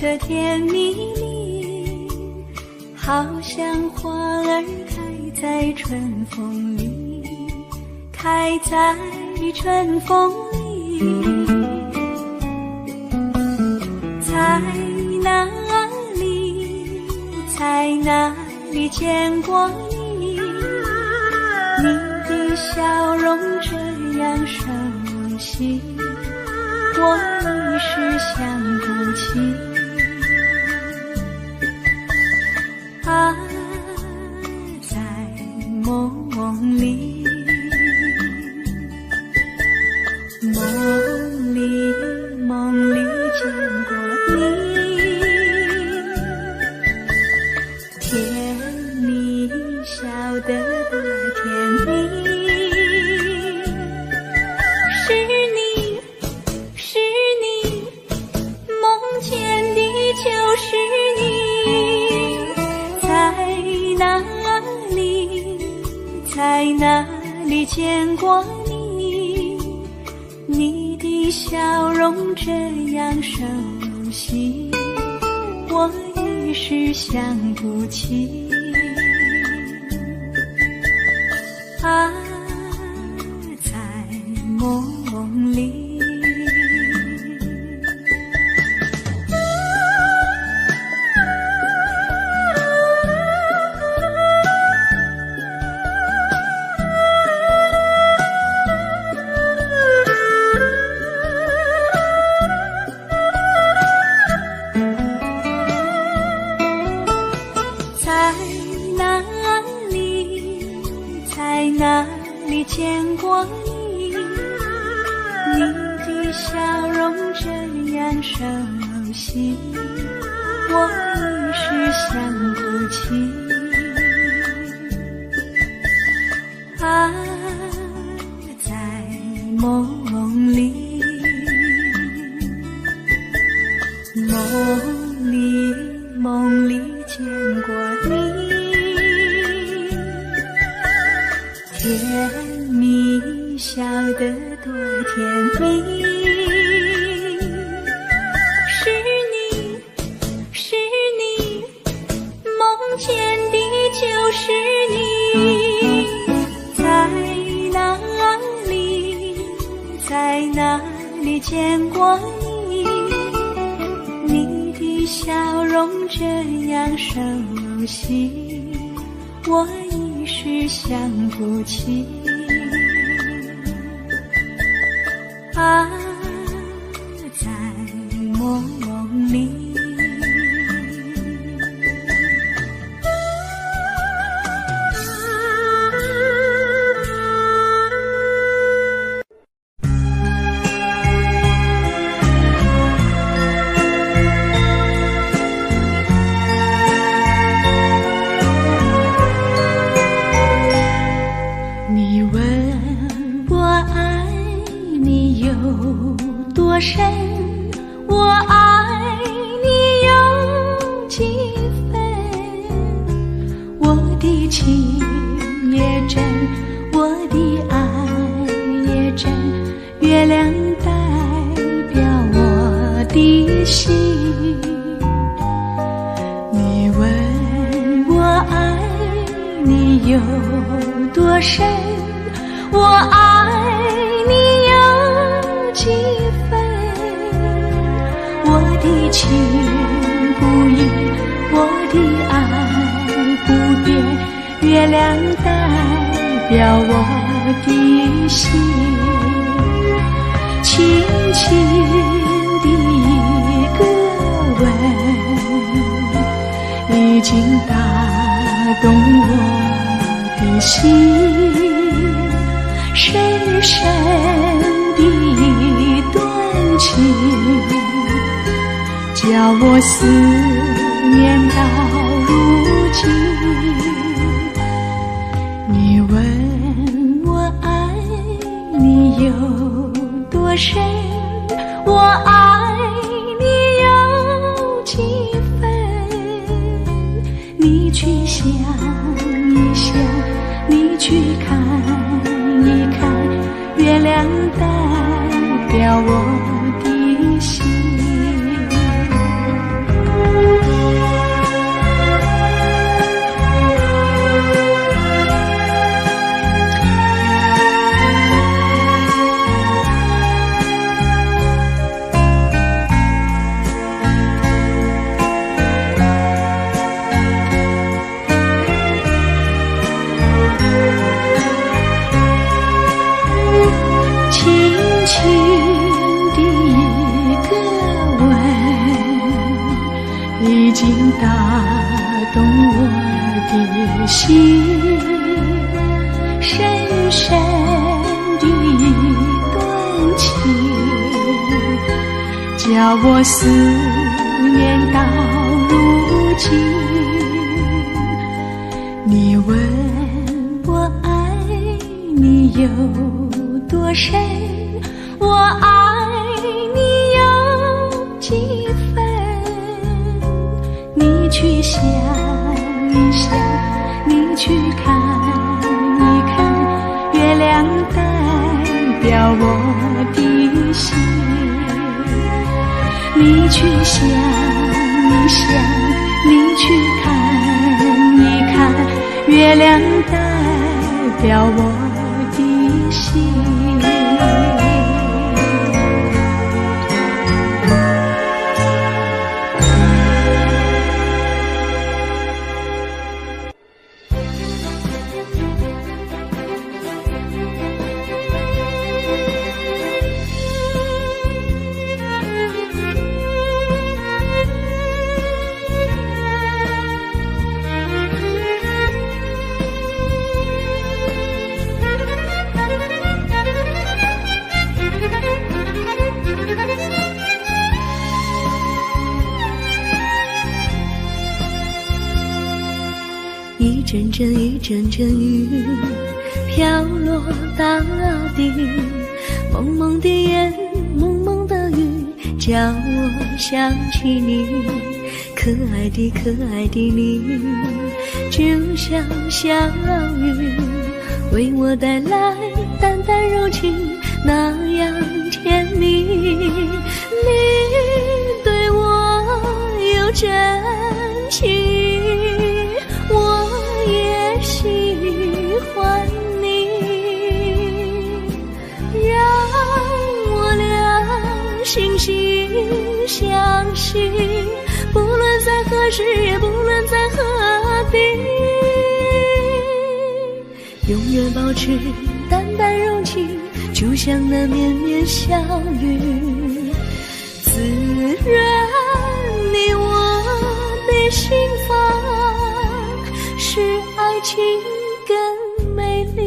的甜蜜蜜，好像花儿开在春风里，开在春风里。在哪里，在哪里见过你？你的笑容这样熟悉，我一时想不起。啊，在梦里，梦里，梦里见过你，甜蜜笑得多甜蜜。就是你，在哪里，在哪里见过你？你的笑容这样熟悉，我一时想不起。啊，在梦里。在哪里见过你？你的笑容这样熟悉，我一时想不起。啊，在梦里，梦里，梦里见过你。甜蜜笑得多甜蜜，是你，是你，梦见的就是你。在哪里，在哪里见过你？你的笑容这样熟悉，我一时想不起。啊，在梦里。多深，我爱你有几分？我的情也真，我的爱也真，月亮代表我的心。你问我爱你有多深，我爱你有几分？我的情不移，我的爱不变，月亮代表我的心。轻轻的一个吻，已经打动我的心。深深的一段情，叫我思念到如今。你问我爱你有多深，我爱你有几分？你去想一想，你去看一看，月亮代表我的心。动我的心，深深的一段情，叫我思念到如今。你问我爱你有多深，我爱你有几分，你去想一想，你去看一看，月亮代表我的心。你去想一想，你去看一看，月亮代表我的心。一阵阵一阵阵雨飘落大地，蒙蒙的烟，蒙蒙的雨，叫我想起你，可爱的可爱的你，就像小雨，为我带来淡淡柔情，那样甜蜜。你对我有真情，我也喜欢你，让我俩惺惺相惜，不论在何时，也不论在何地，永远保持淡淡柔情，就像那绵绵小雨，滋润你我的心房，使爱情更美丽。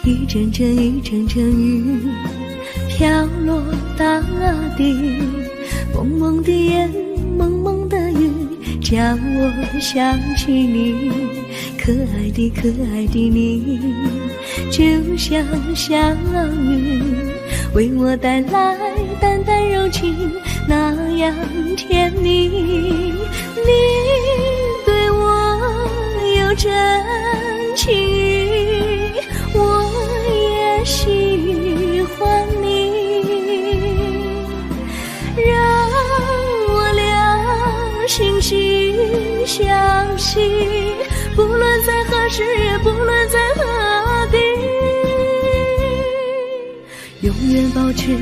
一阵阵一阵阵雨飘落大地，蒙蒙的烟，蒙蒙的雨，叫我想起你，可爱的可爱的你，就像小雨，为我带来淡淡柔情，那样甜蜜。你对我有真情，我也喜欢你，让我俩惺惺相惜，不论在何时，也不论在何地，永远保持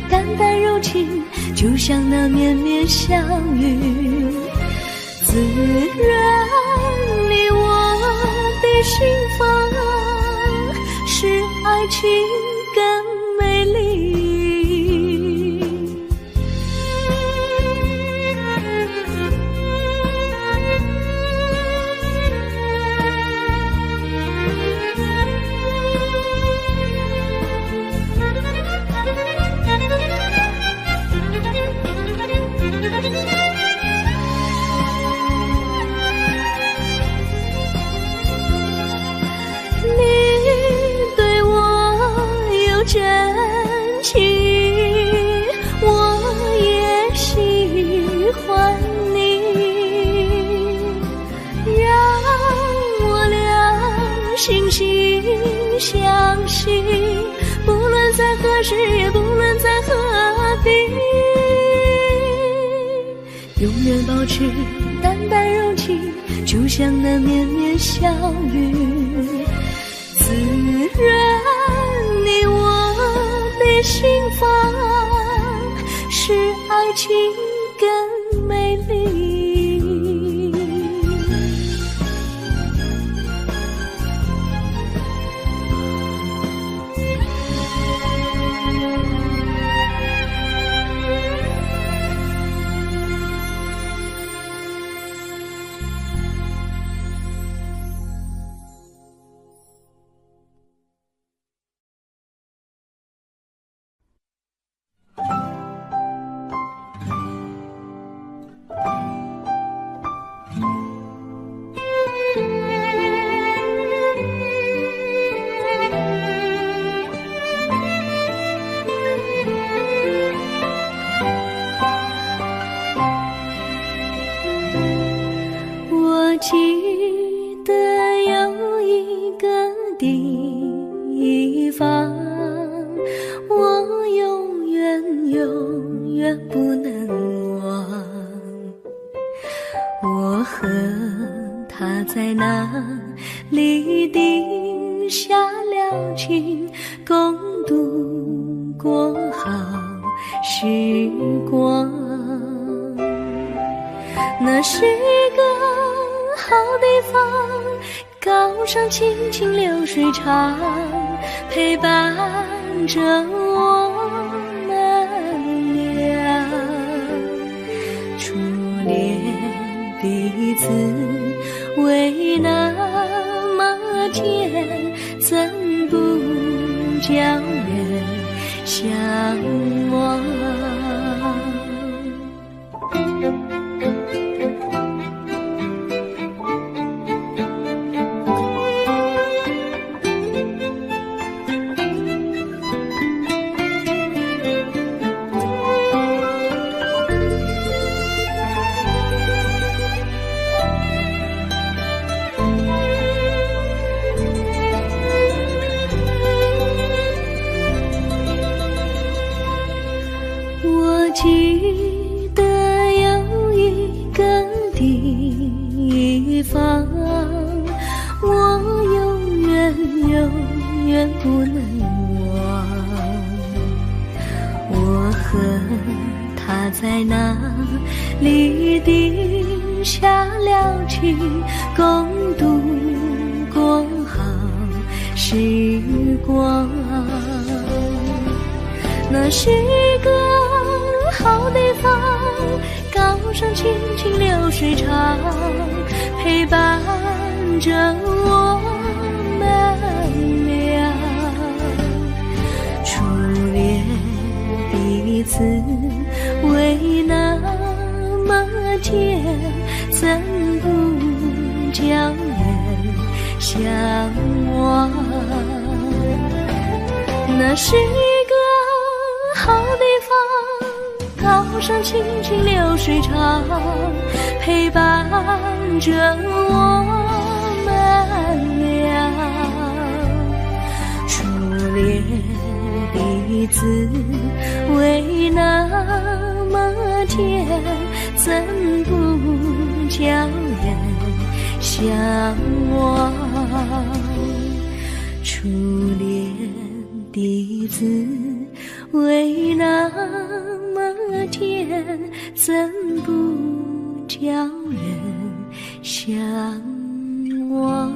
淡淡柔情，就像那绵绵小雨，滋润你我的心房，使爱情更美丽。真情，我也喜欢你，让我俩惺惺相惜，不论在何时，也不论在何地，永远保持淡淡柔情，就像那绵绵小雨，滋润你我的心房，使爱情更美丽。在哪里定下了情，共度过好时光。那是个好地方，高山青青流水长，陪伴着我们俩。初恋的滋味那么甜，怎不叫人向往？我记得有一个地方，我永远不能忘。我和他在那里定下了情，共度过好时光。那是个好地方，高山青青流水长，陪伴着我们俩。初恋的滋味那么甜，怎不叫人向往？那是一个好地方，高山青青流水长，陪伴着我们俩。初恋的滋味那么甜，怎不叫人向往？初恋的滋味那么甜，怎不叫人向往？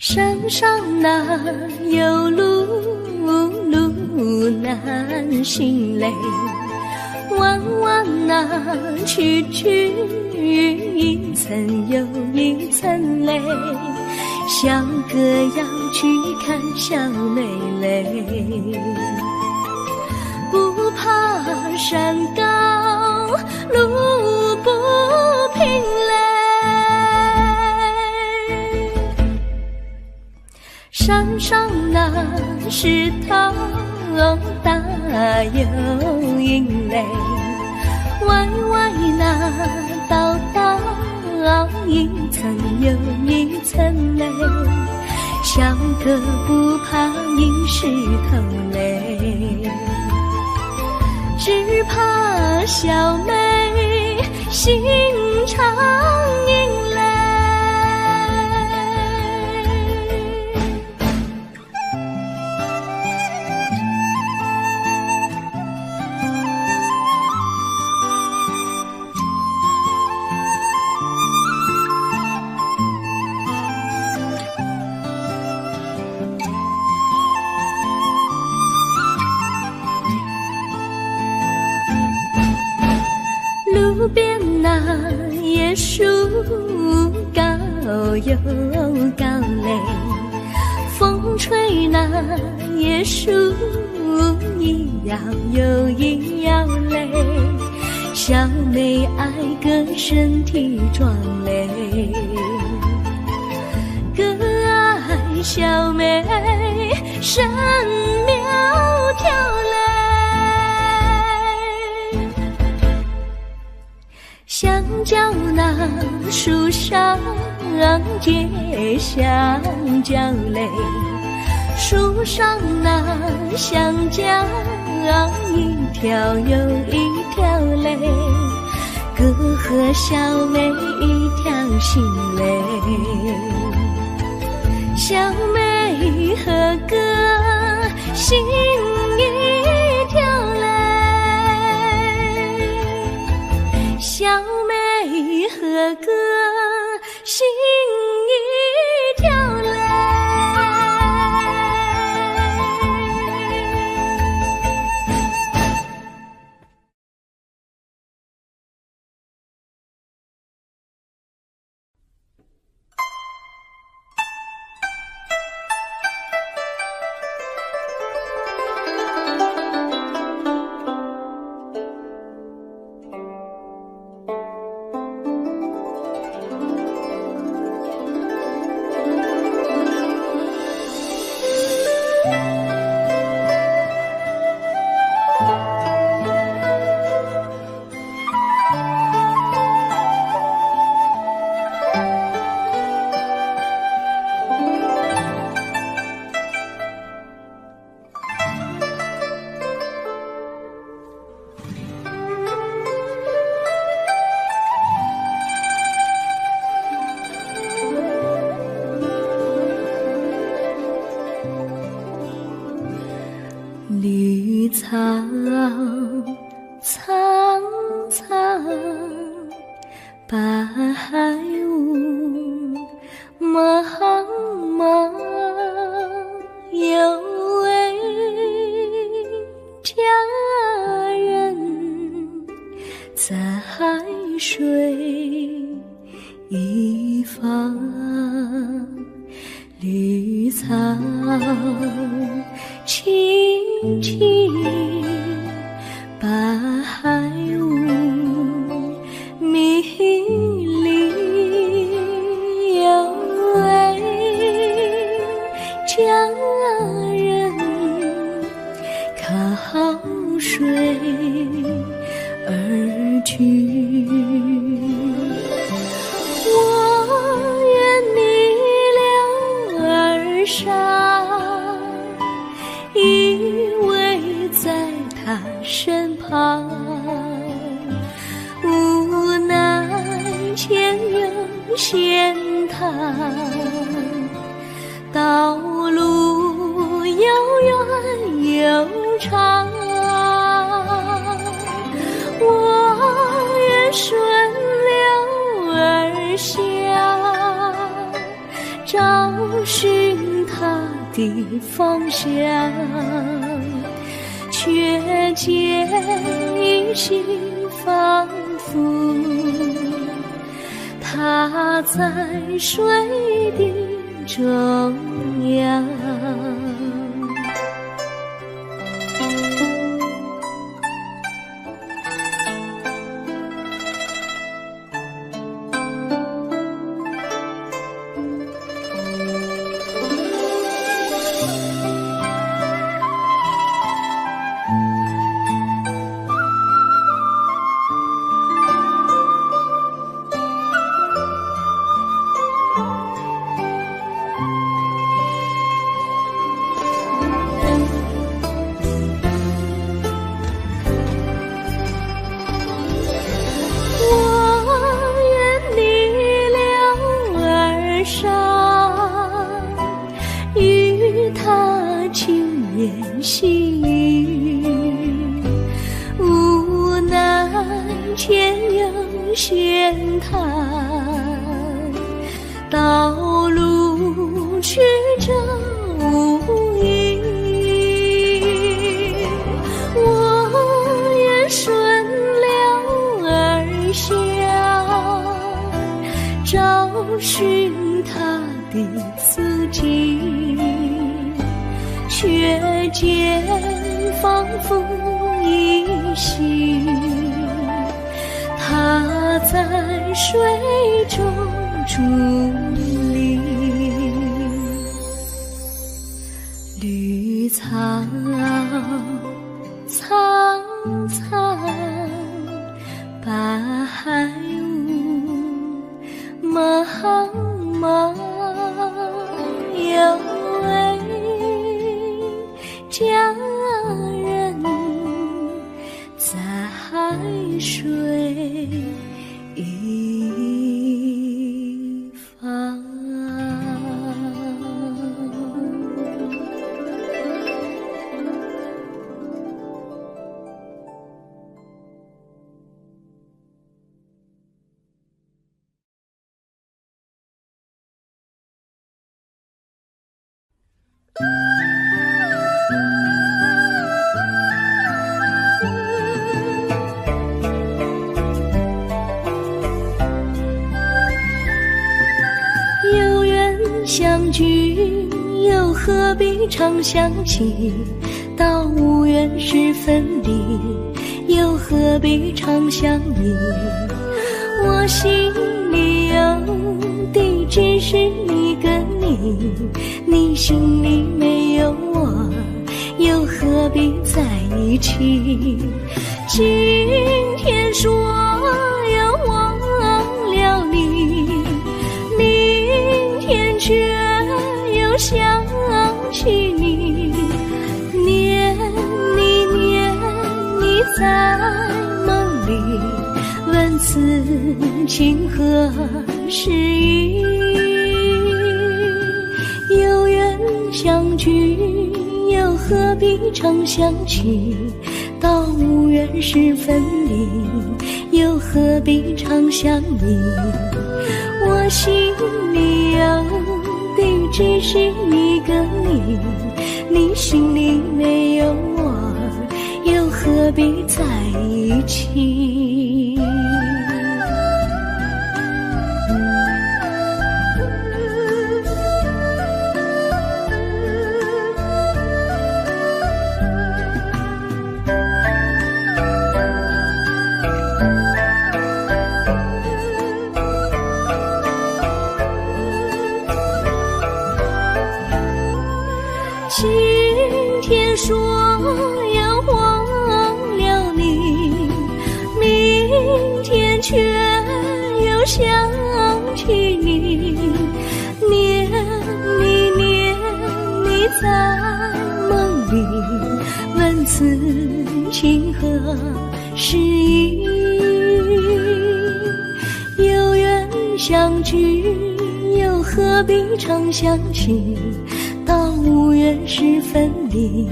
山上哪有路难行嘞，弯弯哪曲一层又一层嘞，小哥要去看小妹嘞，不怕山高路不平嘞，山上那石头大又硬嘞，歪歪那道一层又一层嘞，小哥不怕硬石头嘞，只怕小妹心肠硬嘞。边那椰树高又高嘞，风吹那椰树一摇又一摇嘞，小妹爱个身体壮嘞，个爱小妹身苗条嘞，香蕉那树上结香蕉嘞，树上那香蕉一条又一条嘞，哥和小妹一条心嘞，小妹和哥心一条嘞，小妹和哥心一条嘞。绿草苍苍，白雾茫茫，有位佳人在水一方，绿草青青，白雾迷离，有位佳人靠水而居。依偎在他身旁，无奈前有险滩，道路又远又长，我愿顺流而下，找寻他的方向，却见一心仿佛他在水的中央。细雨，无奈前有险滩，道路曲折无依，我愿顺流而下，寻他的足迹，却见仿佛依稀，他在水中伫立。绿草苍苍，白雾茫茫，有位佳人在水一方。有缘相聚，又何必常相期？到无缘时分离，又何必常相依？我心里有的只是一个你，你心里没有我，又何必在一起？今天说要忘了你，明天却又想起你，念你在梦里，问此情何时已？有缘相聚，又何必常相期？到无缘时分离，又何必常相依？我心里有的只是一个你，你心里没有我，又何必在一起？今天说要忘了你，明天却又想起你，念你在梦里，问此情何时已？有缘相聚，又何必常相期？到无缘时分离，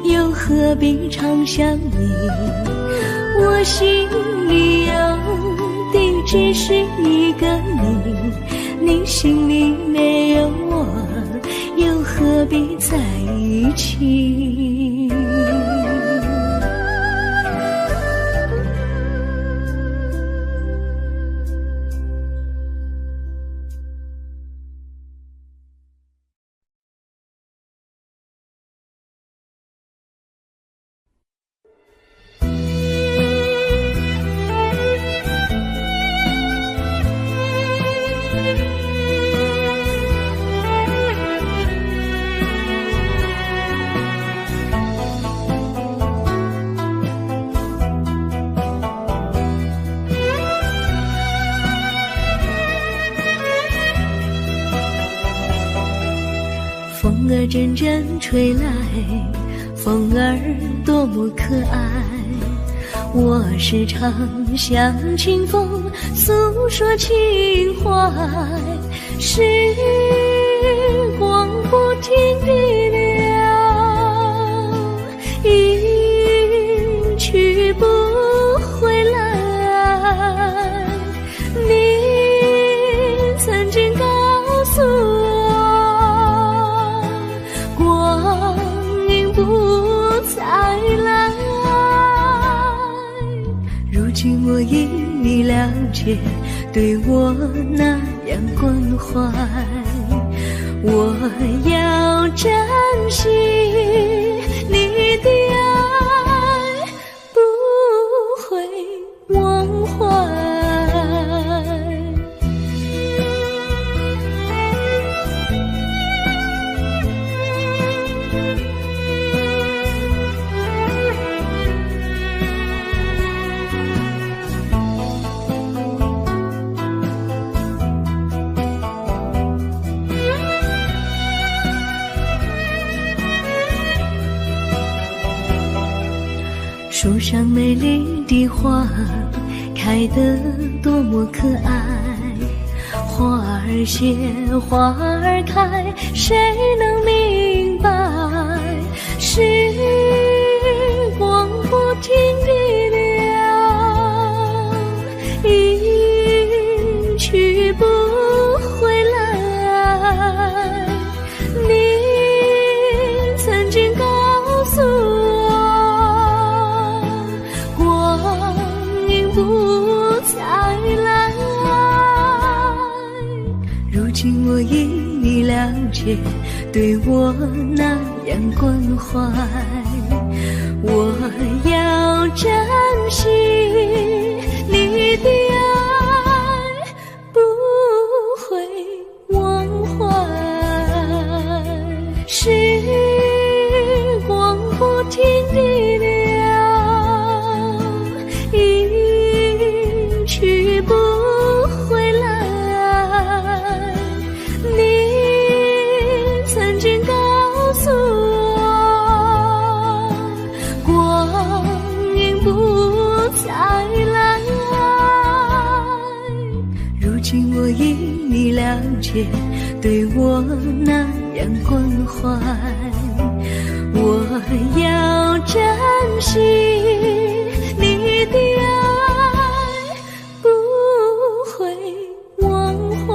又何必常相依？我心里有的只是一个你，你心里没有我，又何必在一起？风儿阵阵吹来，风儿多么可爱。我时常向清风诉说情怀，时光不停地流，一去不回来。你曾经告诉我，光阴不再来，如今我已离了了解，对我那样关怀。我要珍惜你的爱，不会忘怀。树上美丽的花开得多么可爱，花儿谢，花儿开，谁能明白？时光不停地流，一去不回来。你曾经告诉我，不再来，如今我因你了解，对我那样关怀。我要珍惜你的爱，不会忘怀。时光不停地流，去不回来。你曾经告诉我，光阴不再来，如今我因你了解，对我那样关怀。我要珍惜你的爱，不会忘怀。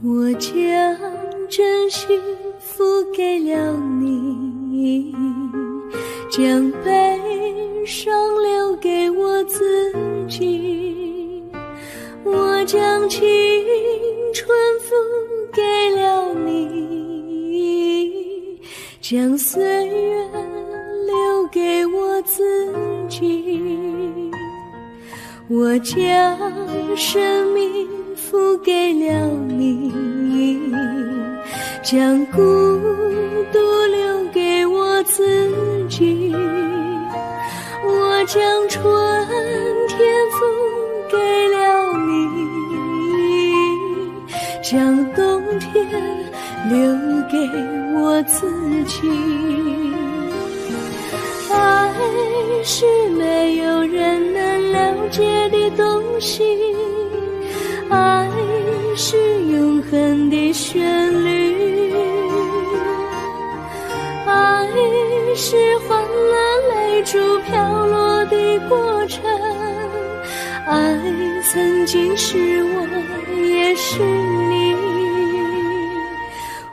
我将真心付给了你，将悲伤留给我自己。我将青春付给了你，将岁月留给我自己。我将生命付给了你，将孤独留给我自己。我将春天付给了你，将冬天留给我自己。爱是没有人能了解的东西，爱是永恒的旋律，爱是欢乐泪珠飘落的过程，爱曾经是我也是你。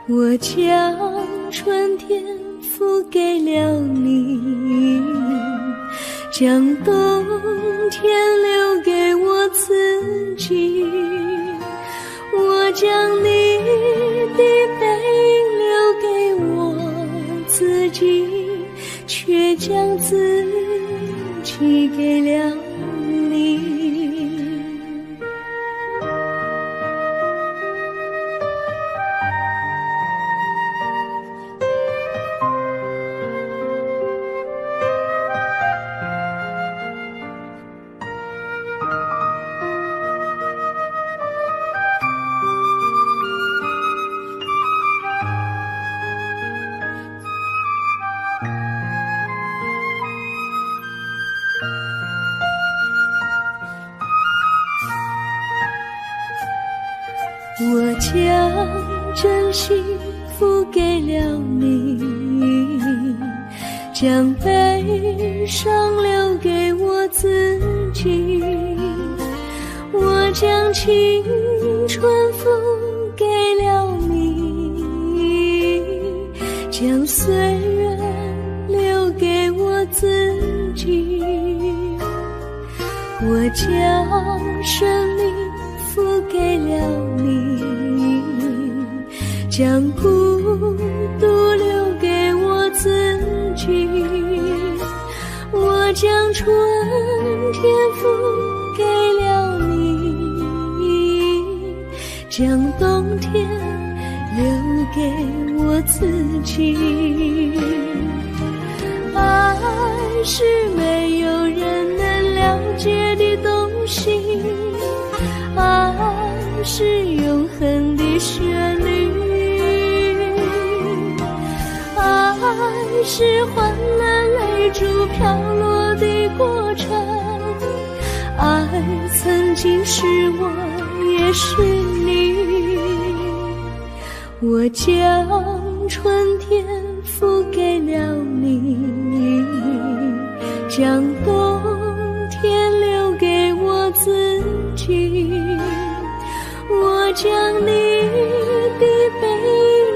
我将春天付给了你，将冬天留给我自己。我将你的背影留给我自自己，却将自己给了你。我将真心付给了你，将悲伤留给我自己。我将青春付给了你，将岁月留给我自己。我将生命付给了你，将孤独留给我自己。我将春天付给了你，将冬天留给我自己。爱是没有人能了解的东西，爱是永恒的旋律，爱是换了泪珠飘落的过程，爱曾经是我也是你。我将春天付给了你，将冬天留给我自己。我将你的背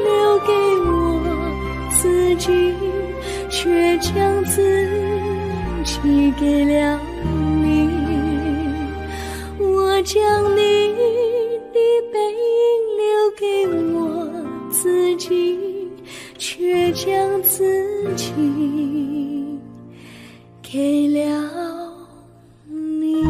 留给我自己，却将自己给了你。我将你的背留给我自己，却将自己给了你。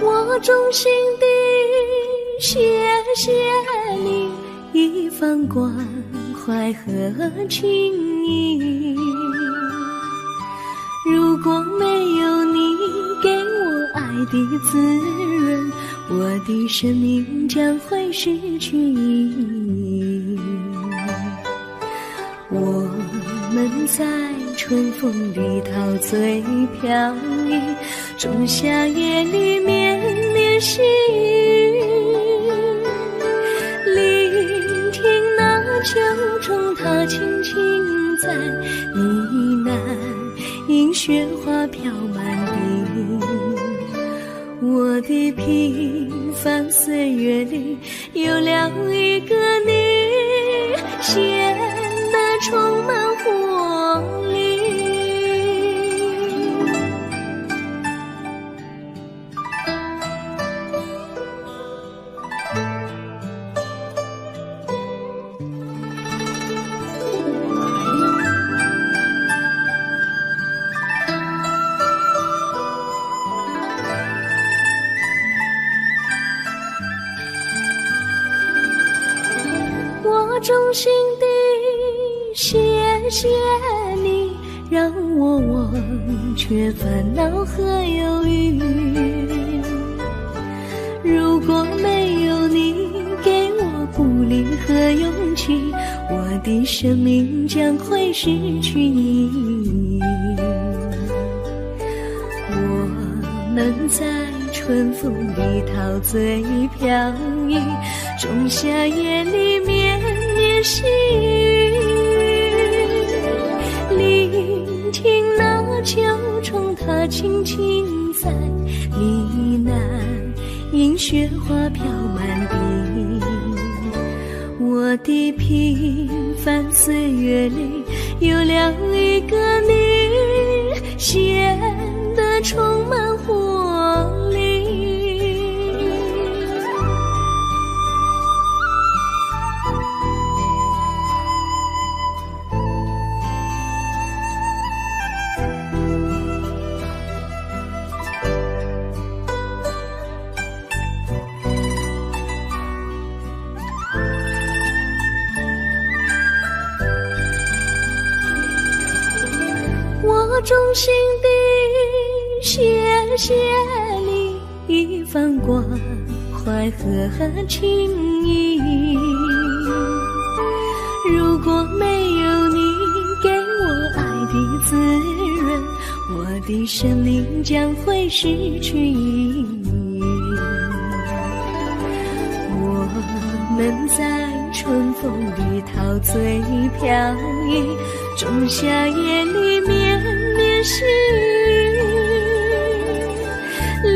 我衷心地谢谢你一番关怀和情谊，如果没有你给我爱的滋润，我的生命将会失去意义。我们在春风里陶醉飘逸，仲夏夜里绵绵细雨，聆听那秋虫它轻轻在呢喃，因雪花飘满地。我的平凡岁月里有了一个你，显得充满活力。谢你，让我忘却烦恼和忧郁。如果没有你给我鼓励和勇气，我的生命将会失去意义。我们在春风里陶醉飘逸，仲夏夜里绵绵细雨，聆听那秋虫它轻轻在呢喃，因雪花飘满地。我的平凡岁月里有了一个你，显得充满活力。我衷心地谢谢你一番关怀和情谊，如果没有你给我爱的滋润，我的生命将会失去意义。我们在春风里陶醉飘逸，仲夏夜里绵绵细雨，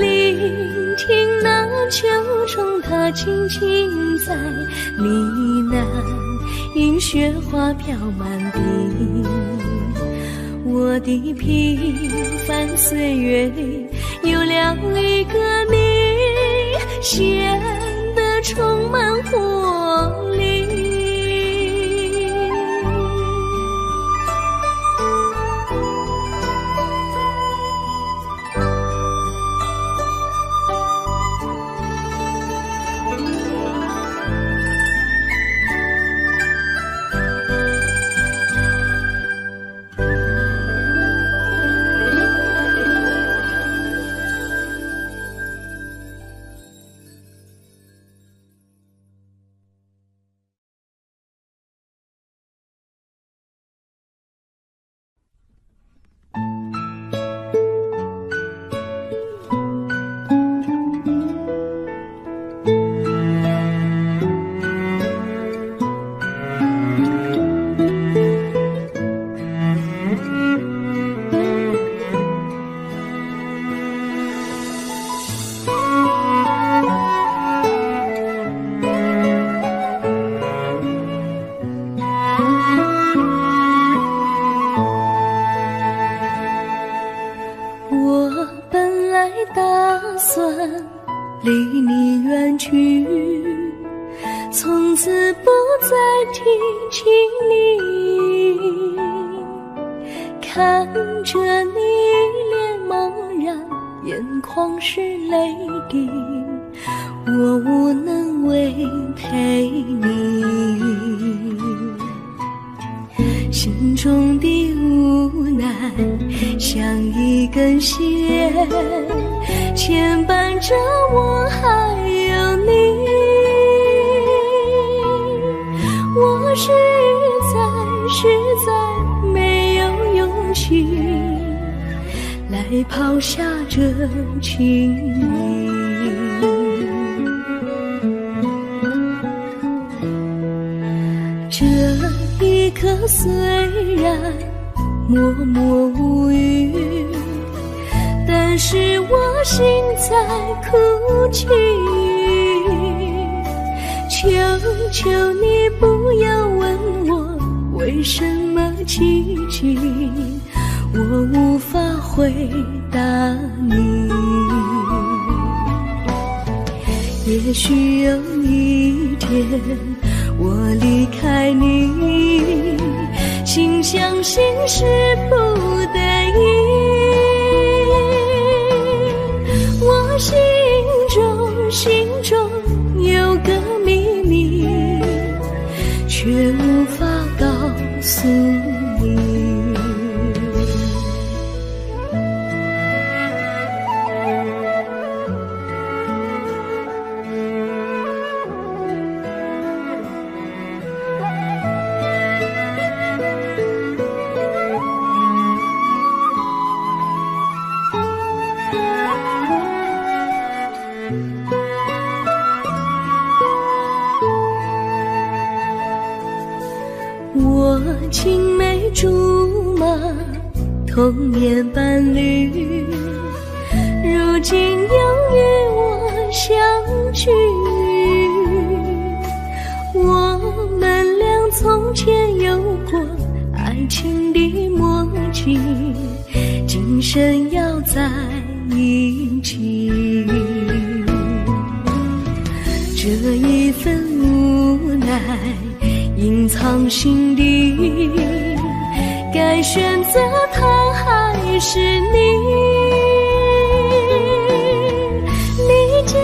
聆听那秋虫它轻轻在呢喃，因雪花飘满地。我的平凡岁月里有了一个你，显得充满活力。离你远去，从此不再提起你，看着你脸茫然，眼眶是泪滴，我无能为陪你，心中的无奈像一根线牵绊着我还有你，我实在没有勇气来抛下这情谊，这一刻虽然默默无语，但是我心在哭泣，求求你不要问我为什么奇迹，我无法回答你。也许有一天我离开你，心相信是不得已，我心中有个秘密，却无法告诉你。童年伴侣，如今又与我相聚。我们俩从前有过爱情的默契，今生要在一起。这一份无奈隐藏心底，该选择他还是你？你教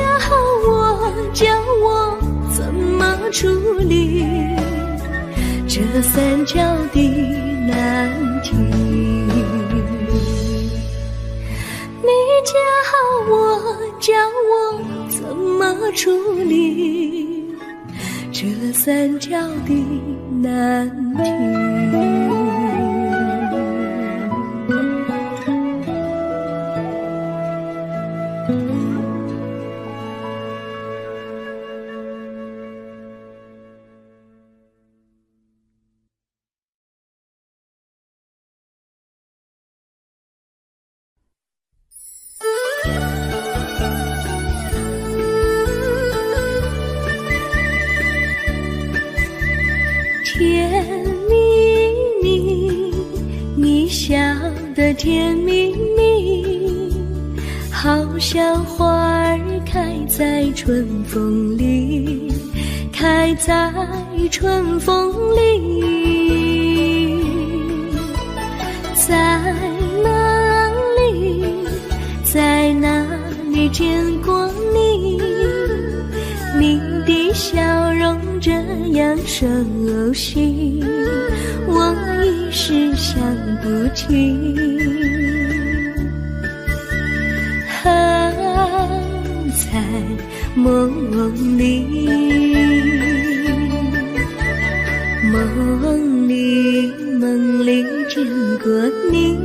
我，教我怎么处理这三角的难题。你教我，教我怎么处理这三角的难题。甜蜜蜜，你笑得甜蜜蜜，好像花儿开在春风里，开在春风里。在哪里，在哪里见过你？你的笑容这样熟悉，我一时想不起。在梦里，梦里见过你，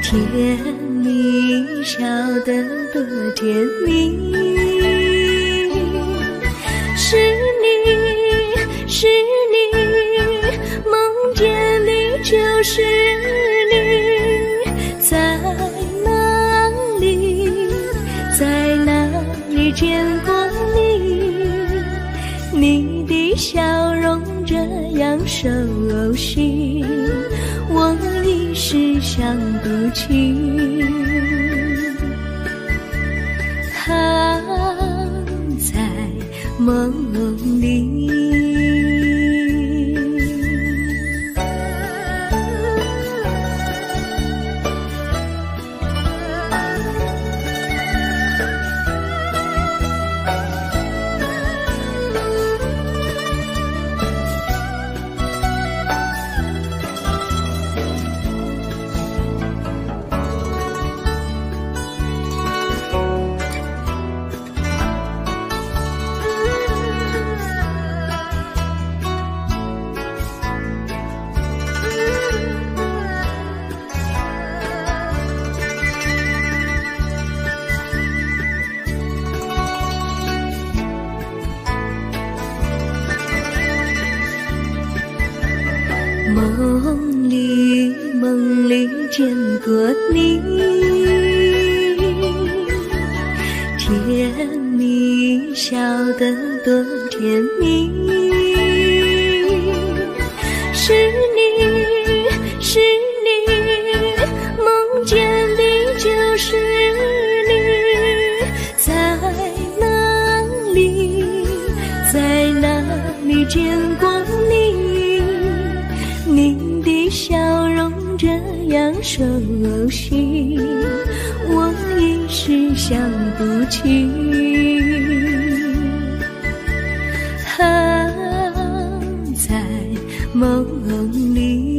甜蜜笑得多甜蜜。是你，是你，梦见你就是你。在哪里，在哪里见过你？你的笑容这样熟悉，我一时想不起。在梦里。梦里见过你，甜蜜笑得多甜蜜。是你，是你，梦见的就是你。在哪里，在哪里见过你？你的笑容这样熟悉，我一时想不起。在梦里。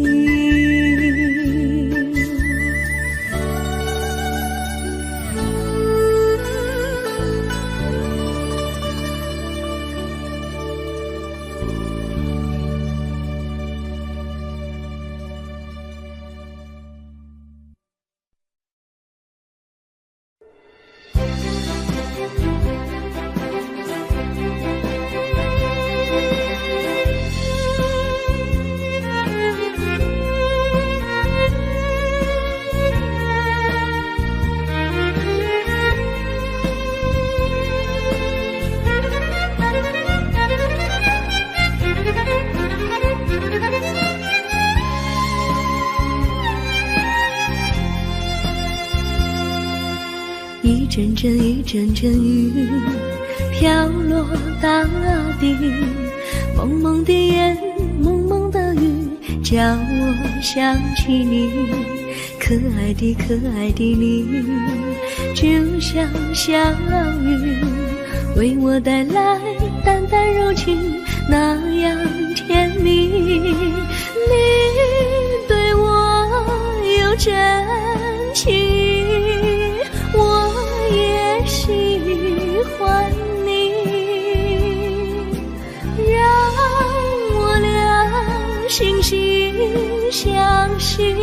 阵阵一阵阵雨飘落大地，蒙蒙的烟，蒙蒙的雨，叫我想起你，可爱的可爱的你，就像小雨，为我带来淡淡柔情，那样甜蜜。你对我有真情，我也喜欢你，让我俩心心相惜，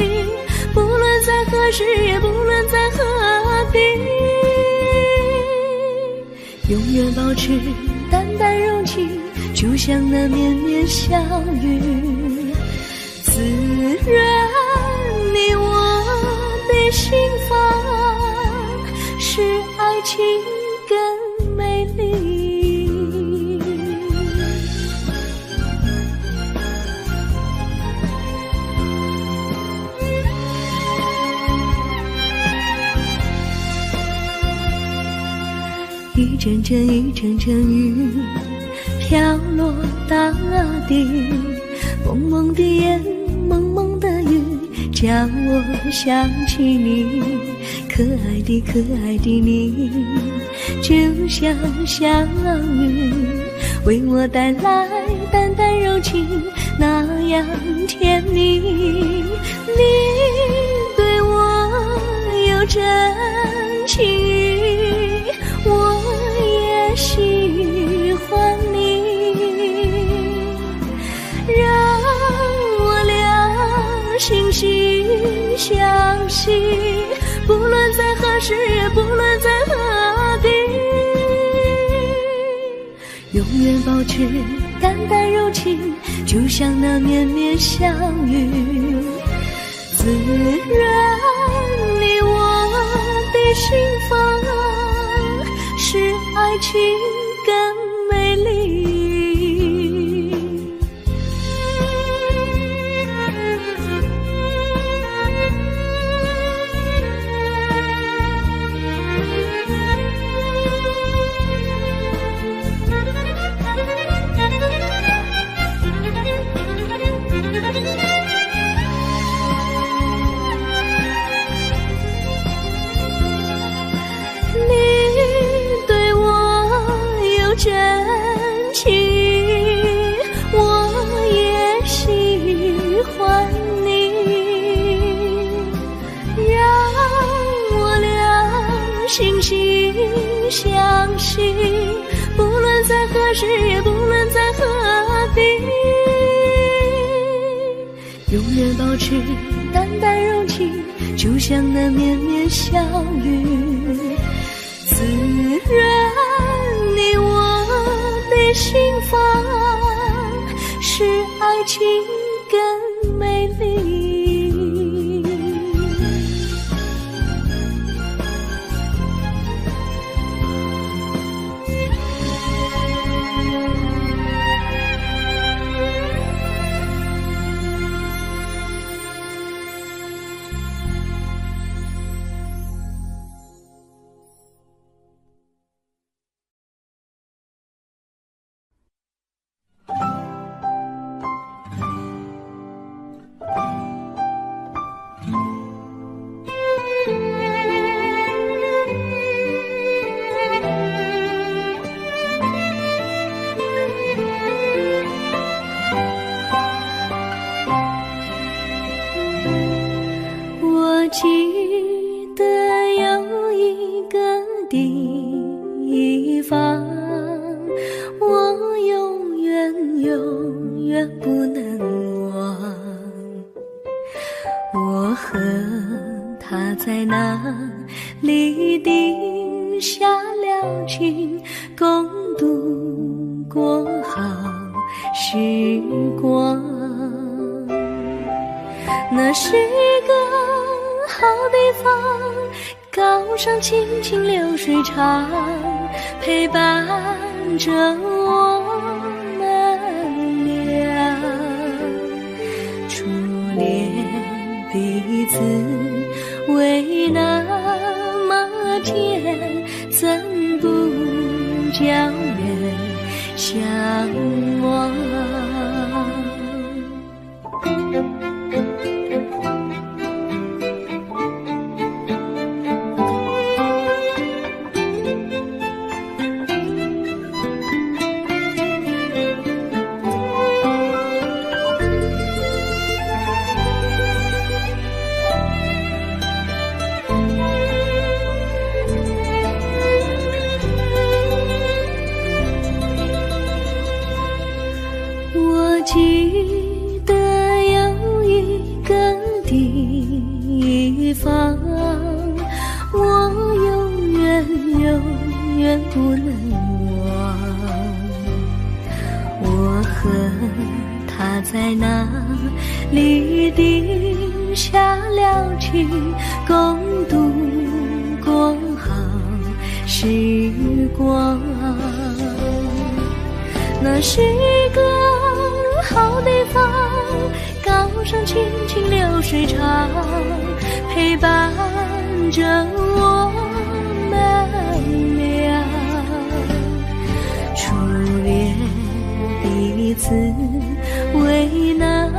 不论在何时，也不论在何地，永远保持淡淡柔情，就像那绵绵小雨，滋润你我的心房，使爱情更美丽。一阵阵一阵阵雨飘落大地，蒙蒙的烟，蒙蒙的雨，叫我想起你，可爱的可爱的你，就像小雨，为我带来淡淡柔情，那样甜蜜。你对我有真情，我也喜欢你，让我俩心心相惜，不论在何时，也不论在何地，永远保持淡淡柔情，就像那绵绵小雨，滋润你我的心房，使爱情更美丽。真情，我也喜欢你，让我俩心心相惜，不论在何时，也不论在何地，永远保持淡淡柔情，就像那绵绵小雨，滋润你我的心房，使爱情更美丽。记得有一个地方，我永远永远不能忘。我和他在那里定下了情，共度过好时光。那是一个好地方，高山清清流水长，陪伴着我们俩。初恋彼此为那么见，怎不叫人向往？我记得有一个地方，我永远不能忘。我和他在那里定下了情，共度过好时光。那是一个好地方，高山青青流水长，陪伴着我们俩。初恋第一次为那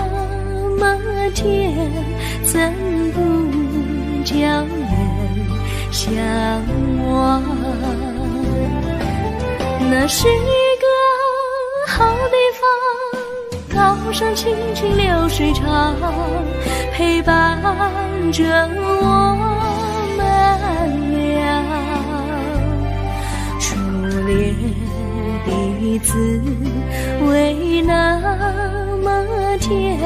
么甜，怎不叫人向往？那是一个好地方，高山青青流水长，陪伴着我们俩。初恋第一次为那么甜，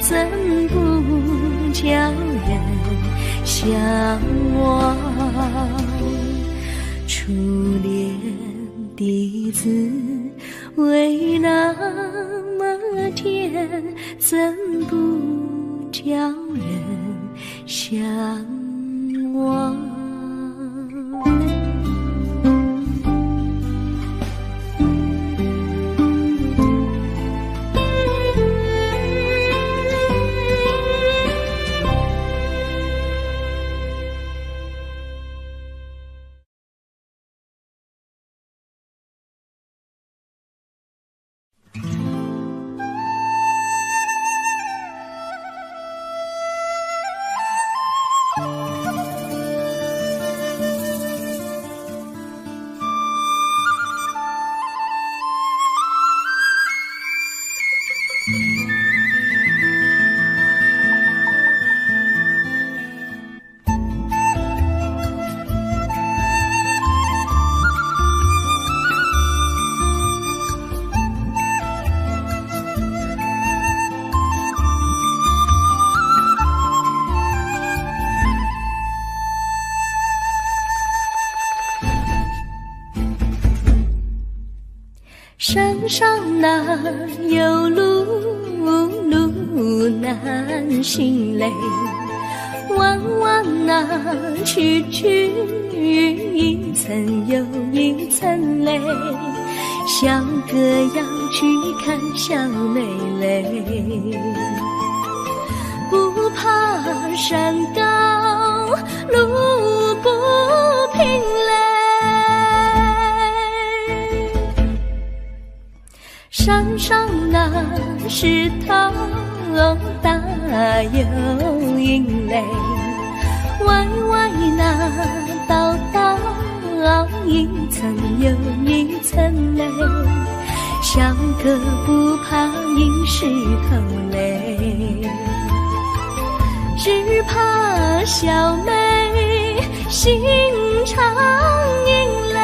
怎不叫人向往？初恋第一次为那么甜，怎不叫人向往？山上哪有路难行嘞，弯弯哪曲一层又一层嘞，小哥要去看小妹嘞，不怕山高路不平嘞，山上那石头大又硬嘞，歪歪那道一层又一层嘞，小哥不怕硬石头嘞，只怕小妹心肠硬嘞。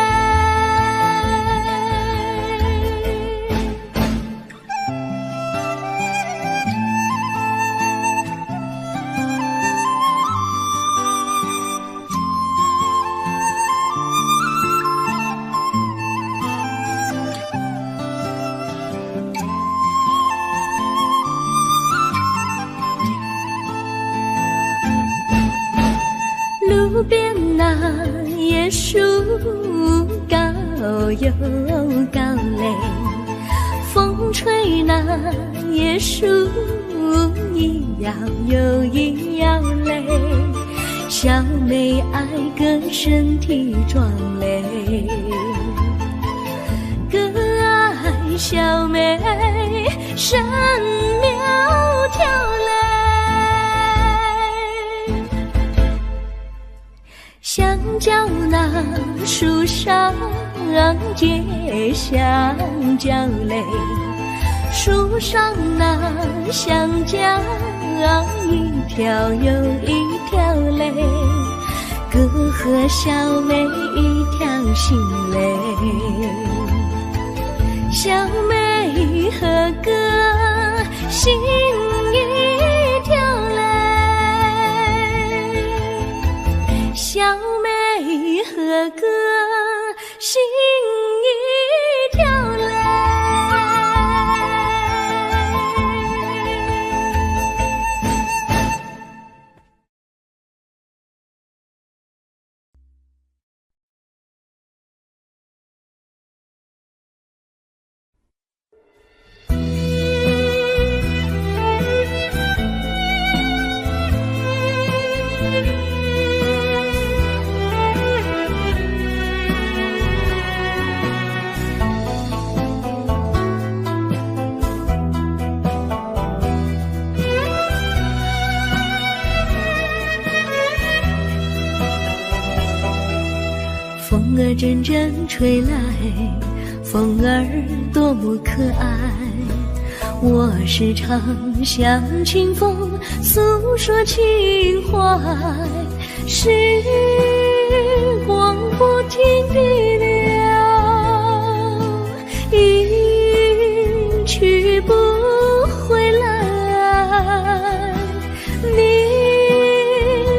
路边那椰树高又高嘞，风吹那椰树一摇又一摇嘞，小小妹爱个身体壮嘞，个爱小妹身苗条嘞，香蕉那树上结香蕉嘞，树上那香蕉一条又一条嘞，哥和小妹一条心嘞，小妹和哥心一条嘞，小妹和哥心一条嘞。风儿阵阵吹来，风儿多么可爱，我时常向清风诉说情怀，时光不停地流，一去不回来，你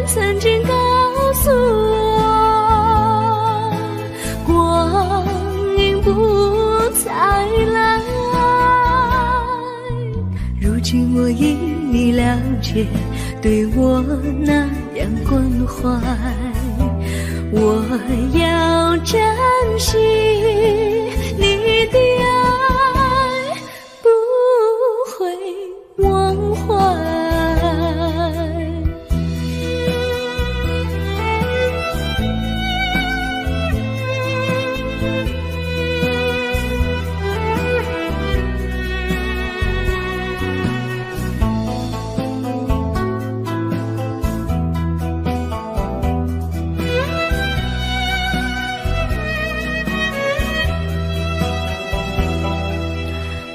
曾经告诉我再来，如今我已了解，对我那样关怀，我要珍惜你的爱，不会忘怀。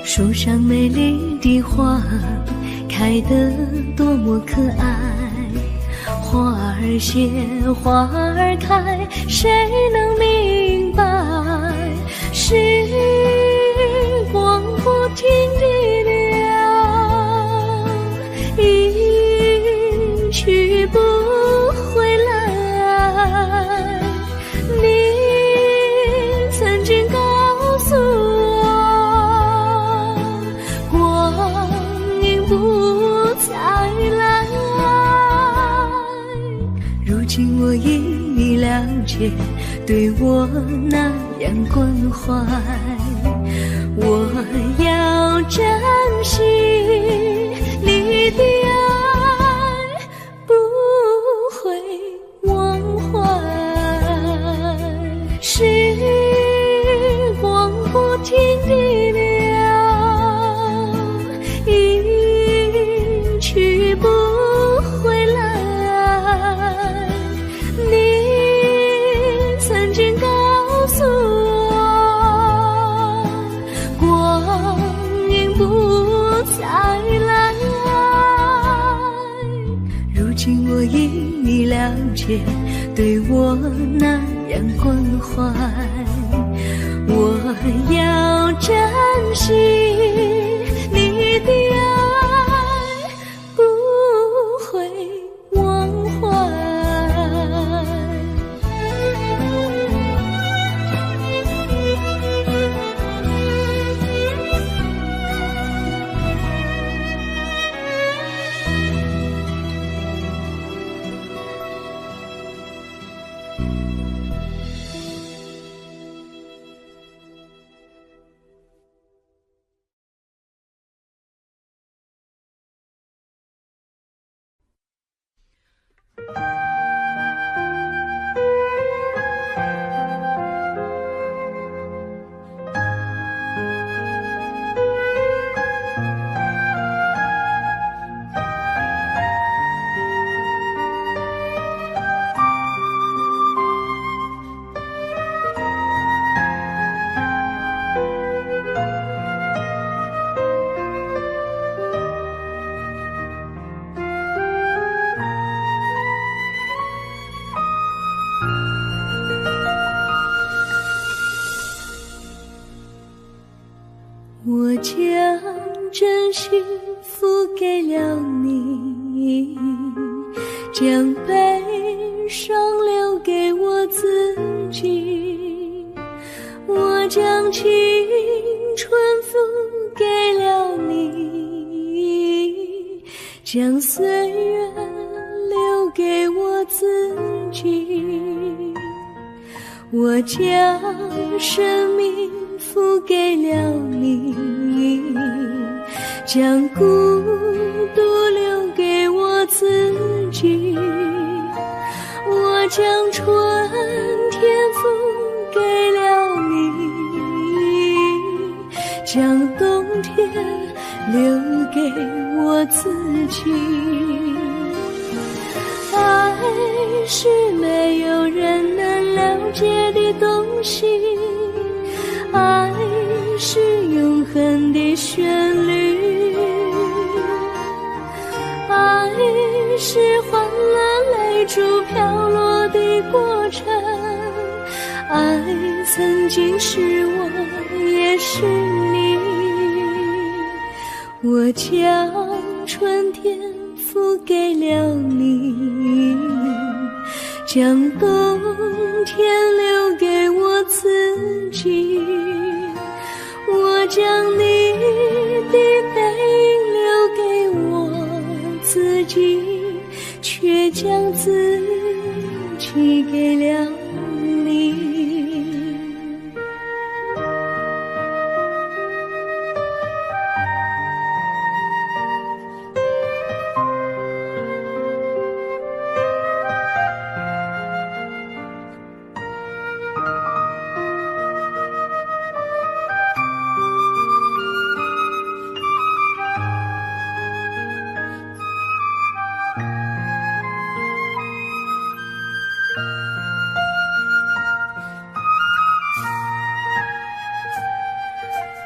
树上美丽的花开得多么可爱，花儿谢花儿开，谁能明白，时光不停地流，一去不回来，你曾经告诉我不再来，如今我已了解，对我那样关怀，我要珍惜你的爱，不会忘怀，时光不停地流，去不回来，你曾经告诉我光阴不再来，如今我已了解，对我那样关怀，我要珍惜你的爱，不会忘怀。真心付给了你，将悲伤留给我自己。我将青春付给了你，将岁月留给我自己。我将生命付给了你，将孤独留给我自己。我将春天付给了你，将冬天留给我自己。爱是没有人能了解的东西，爱是永恒的旋律，爱是换了泪珠飘落的过程，爱曾经是我也是你。我将春天付给了你，将冬天留给我自己。我将你的背影留给我自己，却将自己给了你。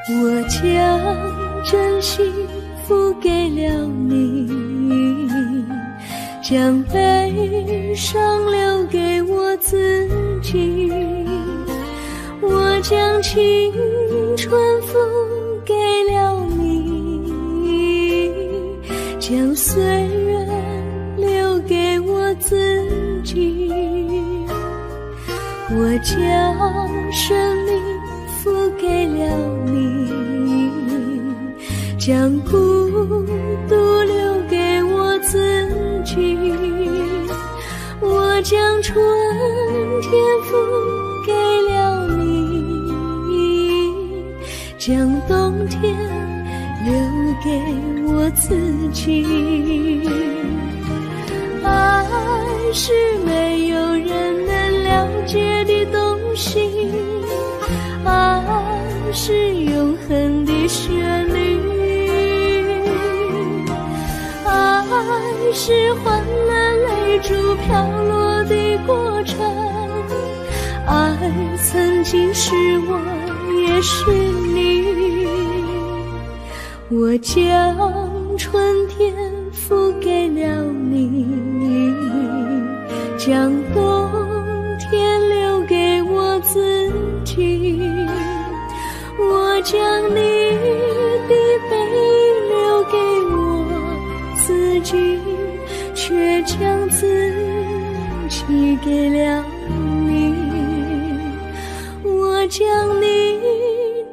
我将真心付给了你，将悲伤留给我自己。我将青春付给了你，将岁月留给我自己。我将生命付给了你，将孤独留给我自己。我将春天付给了你，将冬天留给我自己。爱是没有人能了解的东西，爱是永恒的旋律，爱是换了泪珠飘落的过程，爱曾经是我也是你。我将春天付给了你，将冬天留给我自己。我将你的背影留给我自己，却将自己给了你。我将你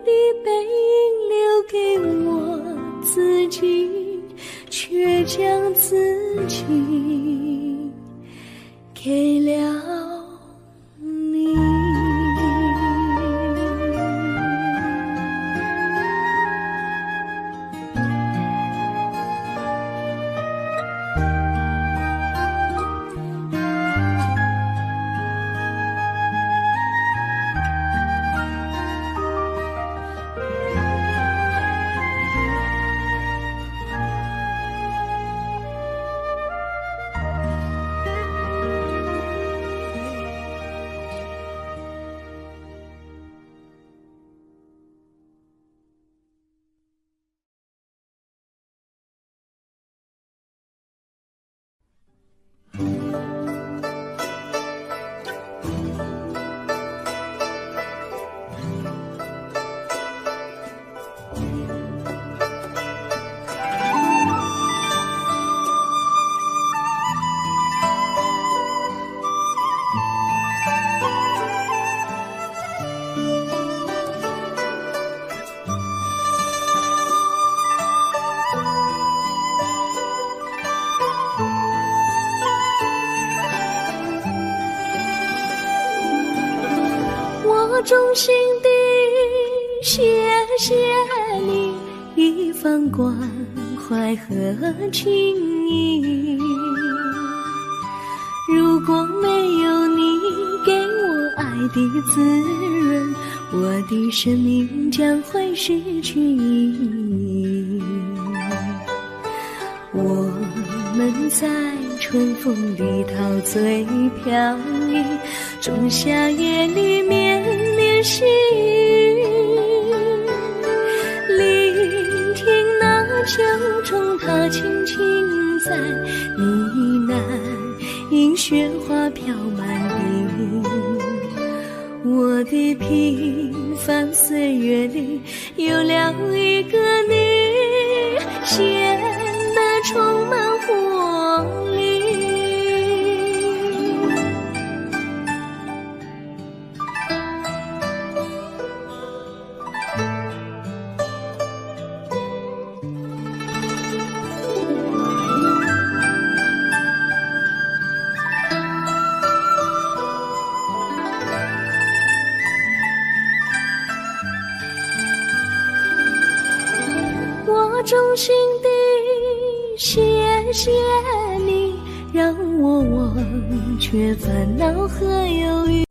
的背影留给我自己，却将自己给了你。我衷心地谢谢你一番关怀和情谊，如果没有你给我爱的滋润，我的生命将会失去意义。我们在春风里陶醉飘逸，仲夏夜里绵绵细雨，聆听那秋虫它轻轻在呢喃，因雪花飘满地。我的平凡岁月里有了一个你，显得充满活力。我衷心地谢谢你，让我忘却烦恼和忧郁。